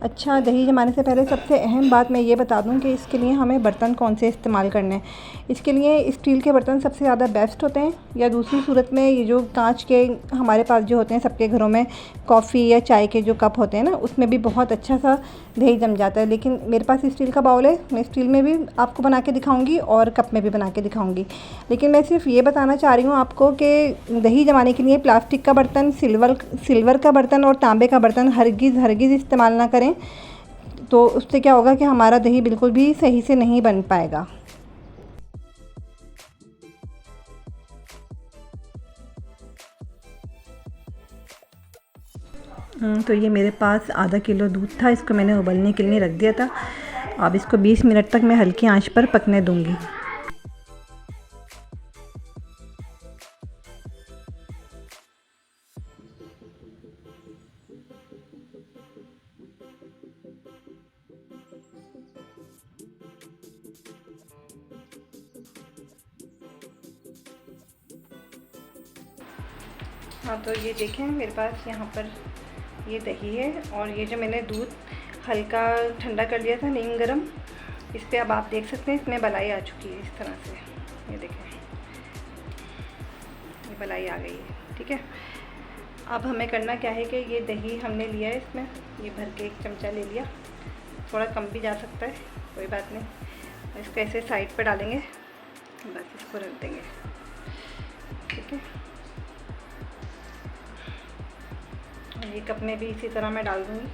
अच्छा, दही जमाने से पहले सबसे अहम बात मैं ये बता दूं कि इसके लिए हमें बर्तन कौन से इस्तेमाल करने हैं। इसके लिए स्टील के बर्तन सबसे ज़्यादा बेस्ट होते हैं, या दूसरी सूरत में ये जो कांच के हमारे पास जो होते हैं सबके घरों में, कॉफ़ी या चाय के जो कप होते हैं ना, उसमें भी बहुत अच्छा सा दही जम जाता है। लेकिन मेरे पास स्टील का बाउल है, मैं स्टील में भी आपको बना के दिखाऊँगी और कप में भी बना के दिखाऊँगी। लेकिन मैं सिर्फ ये बताना चाह रही हूँ आपको कि दही जमाने के लिए प्लास्टिक का बर्तन, सिल्वर का बर्तन और तांबे का बर्तन हरगिज़ इस्तेमाल ना करें। तो उससे क्या होगा कि हमारा दही बिल्कुल भी सही से नहीं बन पाएगा। तो ये मेरे पास आधा किलो दूध था, इसको मैंने उबलने के लिए रख दिया था। अब इसको 20 मिनट तक मैं हल्की आंच पर पकने दूंगी। हाँ, तो ये देखें मेरे पास यहाँ पर ये दही है, और ये जो मैंने दूध हल्का ठंडा कर लिया था, नीम गर्म, इस पर अब आप देख सकते हैं इसमें मलाई आ चुकी है इस तरह से। ये देखें, ये मलाई आ गई है। ठीक है, अब हमें करना क्या है कि ये दही हमने लिया है, इसमें ये भर के 1 चमचा ले लिया, थोड़ा कम भी जा सकता है, कोई बात नहीं। इसको ऐसे साइड पर डालेंगे, बस इसको रख देंगे। ठीक है, ये कप में भी इसी तरह मैं डाल दूँगी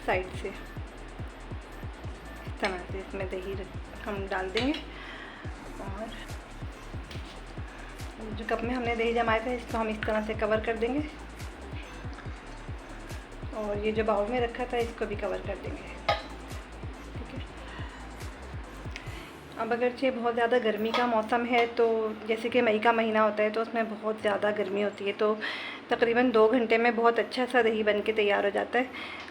साइड से, इस तरह से इसमें दही हम डाल देंगे। और जो कप में हमने दही जमाया था इसको हम इस तरह से कवर कर देंगे, और ये जो बाउल में रखा था इसको भी कवर कर देंगे। ठीक है, अब अगरचे बहुत ज़्यादा गर्मी का मौसम है, तो जैसे कि मई का महीना होता है तो उसमें बहुत ज़्यादा गर्मी होती है, तो तकरीबन 2 घंटे में बहुत अच्छा सा दही बन के तैयार हो जाता है।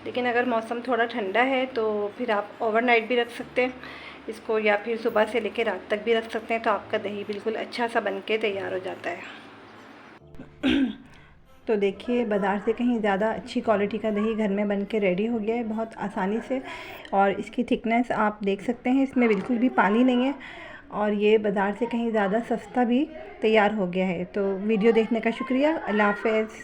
लेकिन अगर मौसम थोड़ा ठंडा है तो फिर आप ओवरनाइट भी रख सकते हैं इसको, या फिर सुबह से लेकर रात तक भी रख सकते हैं, तो आपका दही बिल्कुल अच्छा सा बन के तैयार हो जाता है। तो देखिए, बाज़ार से कहीं ज़्यादा अच्छी क्वालिटी का दही घर में बन के रेडी हो गया है बहुत आसानी से। और इसकी थिकनेस आप देख सकते हैं, इसमें बिल्कुल भी पानी नहीं है, और ये बाज़ार से कहीं ज़्यादा सस्ता भी तैयार हो गया है। तो वीडियो देखने का शुक्रिया। अल्लाह हाफ़िज़।